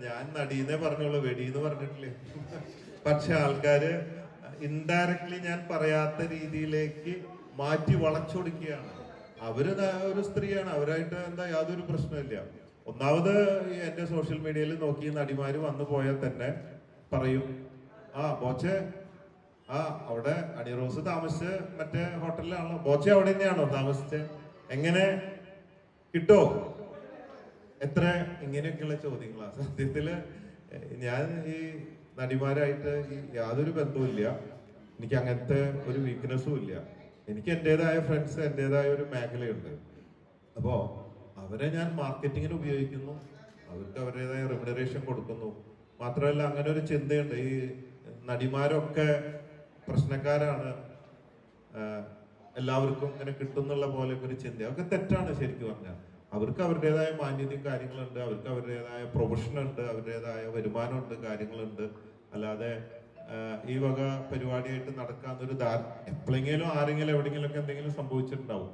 ഞാൻ നടീന്നേ പറഞ്ഞോളൂ, വെടിന്ന് പറഞ്ഞിട്ടില്ലേ. പക്ഷെ ആൾക്കാര് ഇൻഡയറക്ട്ലി ഞാൻ പറയാത്ത രീതിയിലേക്ക് മാറ്റി വളച്ചൊടുക്കുകയാണ്. അവര് ഒരു സ്ത്രീയാണ്, അവരായിട്ട് എന്താ യാതൊരു പ്രശ്നമില്ല. ഒന്നാമത് എന്റെ സോഷ്യൽ മീഡിയയിൽ നോക്കി നടിമാര് വന്നു പോയാൽ തന്നെ പറയും, ആ ബോച്ചെ, ആ അവിടെ അണിറോസ് താമസിച്ച് മറ്റേ ഹോട്ടലിലാണല്ലോ, ബോച്ചെ അവിടെ തന്നെയാണോ താമസിച്ചത്, എങ്ങനെ കിട്ടോ, എത്ര, ഇങ്ങനെയൊക്കെയുള്ള ചോദ്യങ്ങളാണ്. സത്യത്തില് ഞാൻ ഈ നടിമാരായിട്ട് യാതൊരു ബന്ധവുമില്ല. എനിക്ക് അങ്ങനത്തെ ഒരു വീക്ക്നെസ്സും ഇല്ല. എനിക്ക് എന്റേതായ ഫ്രണ്ട്സ്, എന്റേതായ ഒരു മേഖലയുണ്ട്. അപ്പോ അവരെ ഞാൻ മാർക്കറ്റിങ്ങിന് ഉപയോഗിക്കുന്നു, അവർക്ക് അവരുടേതായ റെമ്യൂണറേഷൻ കൊടുക്കുന്നു. മാത്രമല്ല അങ്ങനെ ഒരു ചിന്തയുണ്ട്, ഈ നടിമാരൊക്കെ പ്രശ്നക്കാരാണ്, എല്ലാവർക്കും ഇങ്ങനെ കിട്ടുന്നുള്ള പോലെ ഒരു ചിന്ത, അതൊക്കെ തെറ്റാണ്. ശരിക്കും പറഞ്ഞാൽ അവർക്ക് അവരുടേതായ മാന്യതയും കാര്യങ്ങളുണ്ട്, അവർക്ക് അവരുടേതായ പ്രൊഫഷനുണ്ട്, അവരുടേതായ വരുമാനമുണ്ട്, കാര്യങ്ങളുണ്ട്. അല്ലാതെ ഈ വക പരിപാടിയായിട്ട് നടക്കാന്നൊരു എപ്പോഴെങ്കിലും ആരെങ്കിലും എവിടെയെങ്കിലും ഒക്കെ എന്തെങ്കിലും സംഭവിച്ചിട്ടുണ്ടാവും.